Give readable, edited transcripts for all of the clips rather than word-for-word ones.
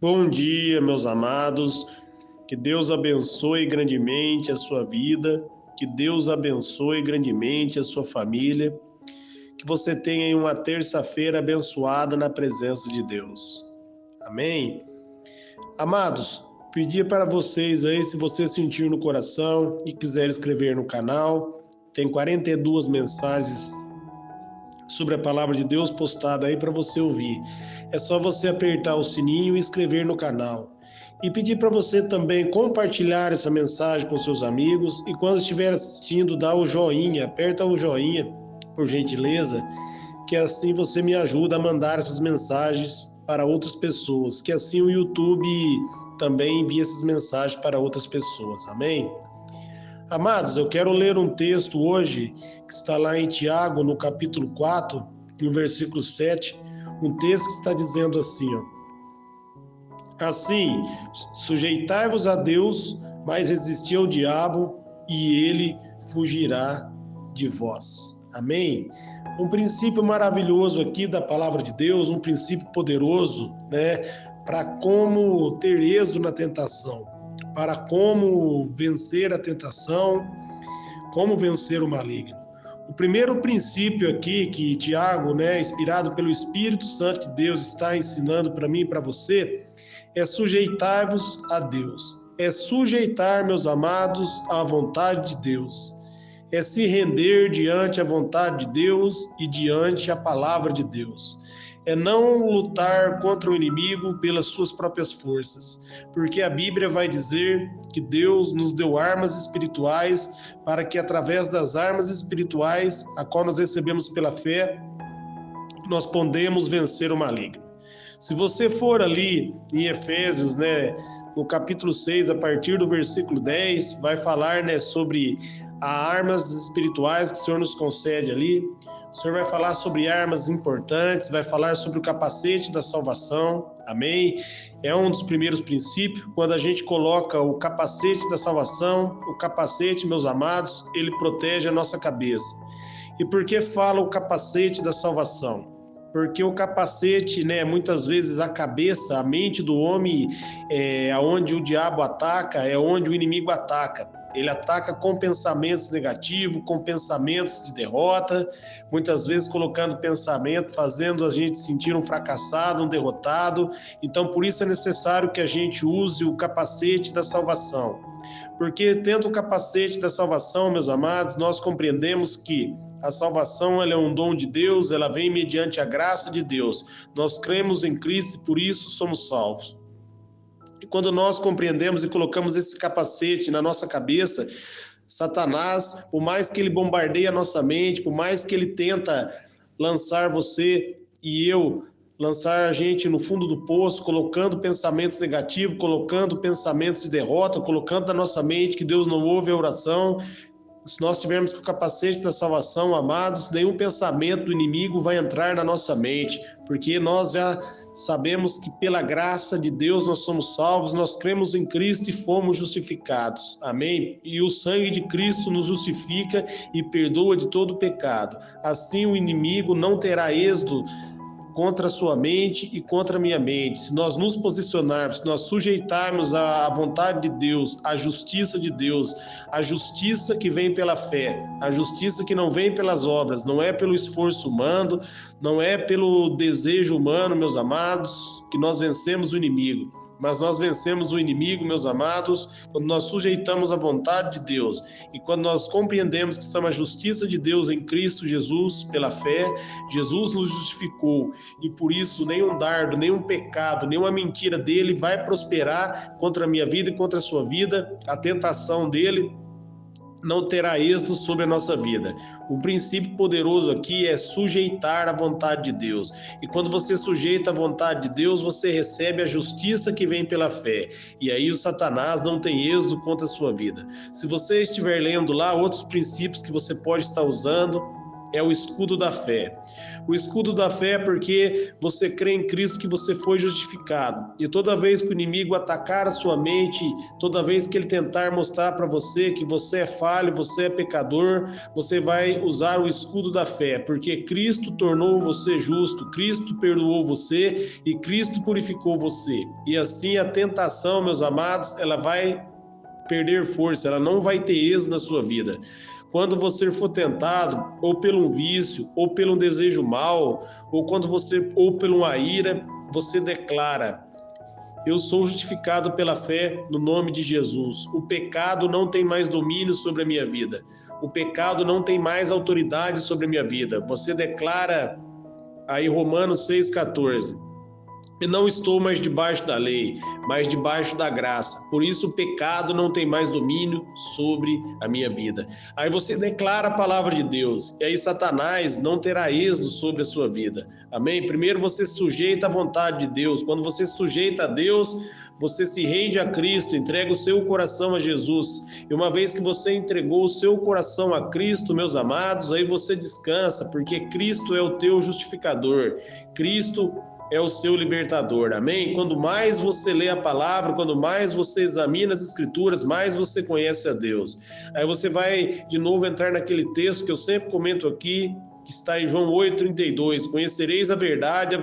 Bom dia, meus amados. Que Deus abençoe grandemente a sua vida. Que Deus abençoe grandemente a sua família. Que você tenha uma terça-feira abençoada na presença de Deus. Amém? Amados, pedir para vocês aí, se você sentir no coração e quiser escrever no canal, tem 42 mensagens sobre a palavra de Deus postada aí para você ouvir. É só você apertar o sininho e inscrever no canal. E pedir para você também compartilhar essa mensagem com seus amigos e quando estiver assistindo, dá o joinha, aperta o joinha, por gentileza, que assim você me ajuda a mandar essas mensagens para outras pessoas, que assim o YouTube também envia essas mensagens para outras pessoas. Amém? Amados, eu quero ler um texto hoje que está lá em Tiago, no capítulo 4, no versículo 7, um texto que está dizendo assim, ó: Assim, sujeitai-vos a Deus, mas resisti ao diabo, e ele fugirá de vós. Amém? Um princípio maravilhoso aqui da palavra de Deus, um princípio poderoso, né, para como ter êxito na tentação, para como vencer a tentação, como vencer o maligno. O primeiro princípio aqui que Tiago, né, inspirado pelo Espírito Santo de Deus, está ensinando para mim e para você, é sujeitar-vos a Deus. É sujeitar, meus amados, à vontade de Deus. É se render diante a vontade de Deus e diante a palavra de Deus. É não lutar contra o inimigo pelas suas próprias forças, porque a Bíblia vai dizer que Deus nos deu armas espirituais para que através das armas espirituais, a qual nós recebemos pela fé, nós podemos vencer o maligno. Se você for ali em Efésios, né, no capítulo 6, a partir do versículo 10, vai falar, né, sobre as armas espirituais que o Senhor nos concede ali. O Senhor vai falar sobre armas importantes, vai falar sobre o capacete da salvação, amém? É um dos primeiros princípios, quando a gente coloca o capacete da salvação, o capacete, meus amados, ele protege a nossa cabeça. E por que fala o capacete da salvação? Porque o capacete, né, muitas vezes a cabeça, a mente do homem é onde o diabo ataca, é onde o inimigo ataca. Ele ataca com pensamentos negativos, com pensamentos de derrota, muitas vezes colocando pensamento, fazendo a gente sentir um fracassado, um derrotado. Então, por isso é necessário que a gente use o capacete da salvação. Porque tendo o capacete da salvação, meus amados, nós compreendemos que a salvação ela é um dom de Deus, ela vem mediante a graça de Deus. Nós cremos em Cristo e por isso somos salvos. E quando nós compreendemos e colocamos esse capacete na nossa cabeça, Satanás, por mais que ele bombardeie a nossa mente, por mais que ele tenta lançar você e eu, lançar a gente no fundo do poço, colocando pensamentos negativos, colocando pensamentos de derrota, colocando na nossa mente que Deus não ouve a oração. Se nós tivermos com o capacete da salvação, amados, nenhum pensamento do inimigo vai entrar na nossa mente, porque nós já sabemos que pela graça de Deus nós somos salvos, nós cremos em Cristo e fomos justificados. Amém? E o sangue de Cristo nos justifica e perdoa de todo pecado. Assim o inimigo não terá êxito contra a sua mente e contra a minha mente. Se nós nos posicionarmos, se nós sujeitarmos à vontade de Deus, à justiça de Deus, a justiça que vem pela fé, a justiça que não vem pelas obras, não é pelo esforço humano, não é pelo desejo humano, meus amados, que nós vencemos o inimigo. Mas nós vencemos o inimigo, meus amados, quando nós sujeitamos a vontade de Deus e quando nós compreendemos que somos a justiça de Deus em Cristo Jesus, pela fé. Jesus nos justificou e por isso nenhum dardo, nenhum pecado, nenhuma mentira dele vai prosperar contra a minha vida e contra a sua vida. A tentação dele não terá êxito sobre a nossa vida. O princípio poderoso aqui é sujeitar a vontade de Deus. E quando você sujeita a vontade de Deus, você recebe a justiça que vem pela fé. E aí o Satanás não tem êxito contra a sua vida. Se você estiver lendo lá outros princípios que você pode estar usando, é o escudo da fé. O escudo da fé é porque você crê em Cristo que você foi justificado. E toda vez que o inimigo atacar a sua mente, toda vez que ele tentar mostrar para você que você é falho, você é pecador, você vai usar o escudo da fé, porque Cristo tornou você justo, Cristo perdoou você e Cristo purificou você. E assim a tentação, meus amados, ela vai perder força, ela não vai ter êxito na sua vida. Quando você for tentado, ou pelo vício, ou pelo desejo mal, ou pela uma ira, você declara: eu sou justificado pela fé no nome de Jesus. O pecado não tem mais domínio sobre a minha vida. O pecado não tem mais autoridade sobre a minha vida. Você declara aí Romanos 6,14. Eu não estou mais debaixo da lei, mas debaixo da graça. Por isso o pecado não tem mais domínio sobre a minha vida. Aí você declara a palavra de Deus, e aí Satanás não terá êxito sobre a sua vida. Amém? Primeiro você se sujeita à vontade de Deus. Quando você se sujeita a Deus, você se rende a Cristo, entrega o seu coração a Jesus. E uma vez que você entregou o seu coração a Cristo, meus amados, aí você descansa, porque Cristo é o teu justificador. Cristo é o seu libertador, amém? Quando mais você lê a palavra, quando mais você examina as escrituras, mais você conhece a Deus. Aí você vai de novo entrar naquele texto que eu sempre comento aqui, que está em João 8,32, conhecereis a verdade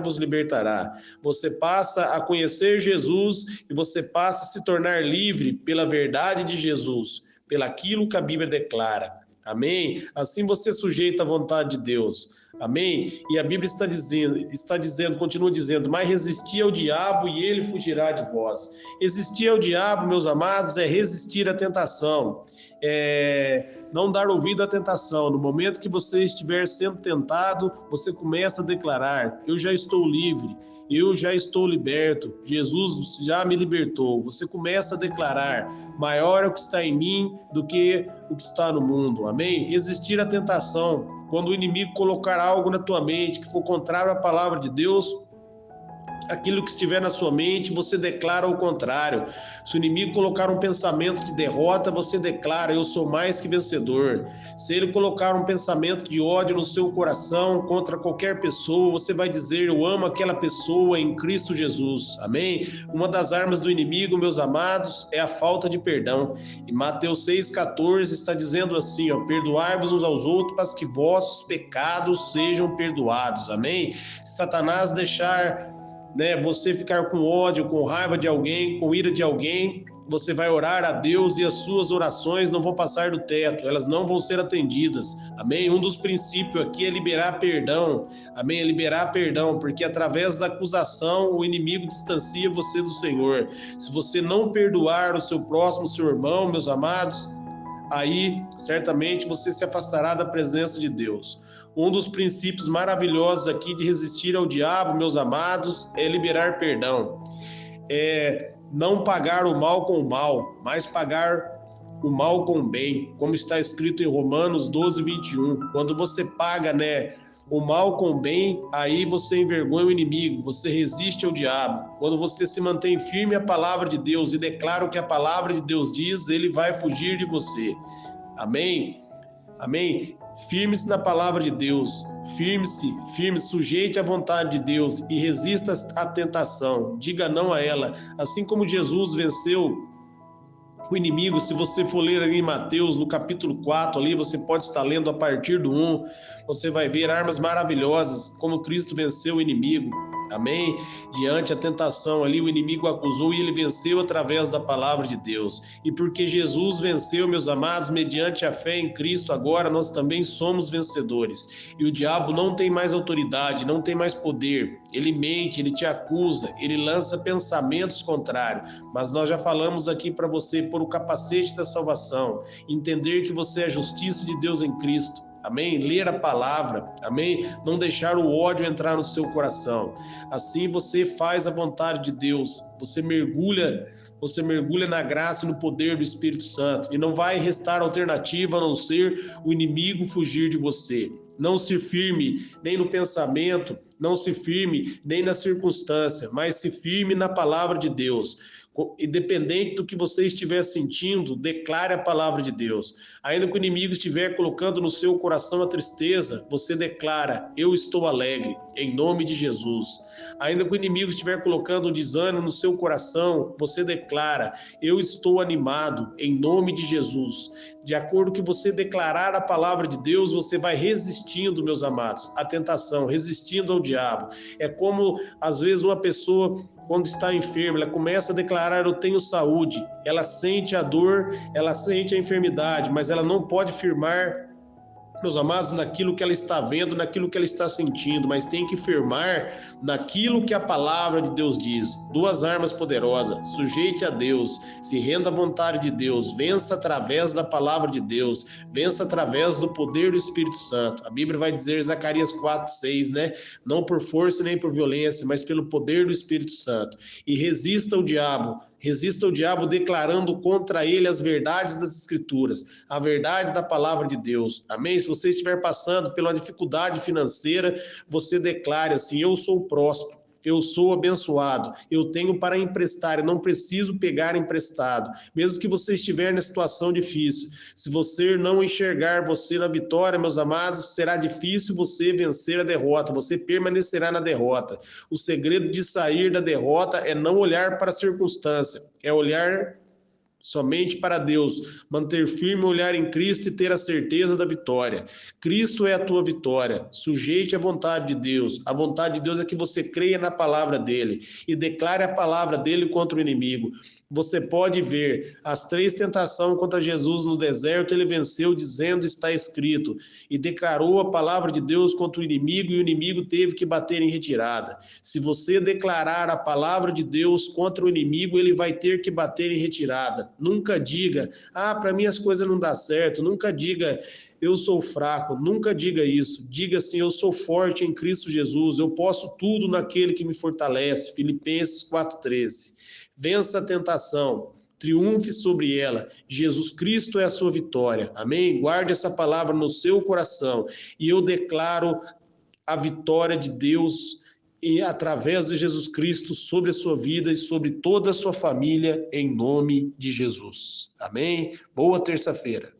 vos libertará. Você passa a conhecer Jesus e você passa a se tornar livre pela verdade de Jesus, pelaquilo que a Bíblia declara. Amém? Assim você sujeita à vontade de Deus. Amém? E a Bíblia está dizendo, continua dizendo, mas resistir ao diabo e ele fugirá de vós. Resistir ao diabo, meus amados, é resistir à tentação. Não dar ouvido à tentação. No momento que você estiver sendo tentado, você começa a declarar: eu já estou livre, eu já estou liberto, Jesus já me libertou. Você começa a declarar: maior é o que está em mim do que o que está no mundo. Amém? Resistir à tentação. Quando o inimigo colocar algo na tua mente que for contrário à palavra de Deus, aquilo que estiver na sua mente, você declara o contrário. Se o inimigo colocar um pensamento de derrota, você declara: eu sou mais que vencedor. Se ele colocar um pensamento de ódio no seu coração contra qualquer pessoa, você vai dizer: eu amo aquela pessoa em Cristo Jesus. Amém? Uma das armas do inimigo, meus amados, é a falta de perdão. E Mateus 6,14 está dizendo assim, perdoai-vos uns aos outros para que vossos pecados sejam perdoados. Amém? Se Satanás deixar você ficar com ódio, com raiva de alguém, com ira de alguém, você vai orar a Deus e as suas orações não vão passar do teto, elas não vão ser atendidas, amém? Um dos princípios aqui é liberar perdão, amém? É liberar perdão, porque através da acusação o inimigo distancia você do Senhor. Se você não perdoar o seu próximo, seu irmão, meus amados, aí certamente você se afastará da presença de Deus. Um dos princípios maravilhosos aqui de resistir ao diabo, meus amados, é liberar perdão. Não pagar o mal com o mal, mas pagar o mal com o bem, como está escrito em Romanos 12:21. Quando você paga, o mal com o bem, aí você envergonha o inimigo, você resiste ao diabo. Quando você se mantém firme à palavra de Deus e declara o que a palavra de Deus diz, ele vai fugir de você. Amém? Amém? Firme-se na palavra de Deus, firme, sujeite à vontade de Deus e resista à tentação, diga não a ela. Assim como Jesus venceu o inimigo, se você for ler ali em Mateus, no capítulo 4, ali você pode estar lendo a partir do 1, você vai ver armas maravilhosas, como Cristo venceu o inimigo. Amém? Diante a tentação ali, o inimigo acusou e ele venceu através da palavra de Deus. E porque Jesus venceu, meus amados, mediante a fé em Cristo, agora nós também somos vencedores. E o diabo não tem mais autoridade, não tem mais poder. Ele mente, ele te acusa, ele lança pensamentos contrários. Mas nós já falamos aqui para você pôr o capacete da salvação, entender que você é a justiça de Deus em Cristo. Amém? Ler a palavra, amém? Não deixar o ódio entrar no seu coração. Assim você faz a vontade de Deus. Você mergulha na graça e no poder do Espírito Santo. E não vai restar alternativa a não ser o inimigo fugir de você. Não se firme nem no pensamento, não se firme nem na circunstância, mas se firme na palavra de Deus. Independente do que você estiver sentindo, declare a palavra de Deus. Ainda que o inimigo estiver colocando no seu coração a tristeza, você declara: eu estou alegre, em nome de Jesus. Ainda que o inimigo estiver colocando um desânimo no seu coração, você declara: eu estou animado, em nome de Jesus. De acordo com que você declarar a palavra de Deus, você vai resistindo, meus amados, à tentação, resistindo ao diabo. É como, às vezes, uma pessoa, quando está enferma, ela começa a declarar: eu tenho saúde. Ela sente a dor, ela sente a enfermidade, mas ela não pode firmar, meus amados, naquilo que ela está vendo, naquilo que ela está sentindo, mas tem que firmar naquilo que a palavra de Deus diz. Duas armas poderosas: sujeite a Deus, se renda à vontade de Deus, vença através da palavra de Deus, vença através do poder do Espírito Santo. A Bíblia vai dizer, Zacarias 4:6, né? Não por força nem por violência, mas pelo poder do Espírito Santo. E resista ao diabo declarando contra ele as verdades das Escrituras, a verdade da palavra de Deus. Amém? Se você estiver passando pela dificuldade financeira, você declare assim: eu sou próspero, eu sou abençoado, eu tenho para emprestar, eu não preciso pegar emprestado. Mesmo que você estiver na situação difícil, se você não enxergar você na vitória, meus amados, será difícil você vencer a derrota, você permanecerá na derrota. O segredo de sair da derrota é não olhar para a circunstância, é olhar somente para Deus, manter firme o olhar em Cristo e ter a certeza da vitória. Cristo é a tua vitória. Sujeite à vontade de Deus. A vontade de Deus é que você creia na palavra dele e declare a palavra dele contra o inimigo. Você pode ver as 3 tentações contra Jesus no deserto, ele venceu dizendo: está escrito, e declarou a palavra de Deus contra o inimigo, e o inimigo teve que bater em retirada. Se você declarar a palavra de Deus contra o inimigo, ele vai ter que bater em retirada. Nunca diga: para mim as coisas não dão certo. Nunca diga: eu sou fraco. Nunca diga isso. Diga assim: eu sou forte em Cristo Jesus. Eu posso tudo naquele que me fortalece. Filipenses 4:13. Vença a tentação, triunfe sobre ela. Jesus Cristo é a sua vitória. Amém? Guarde essa palavra no seu coração. E eu declaro a vitória de Deus e através de Jesus Cristo sobre a sua vida e sobre toda a sua família, em nome de Jesus. Amém? Boa terça-feira.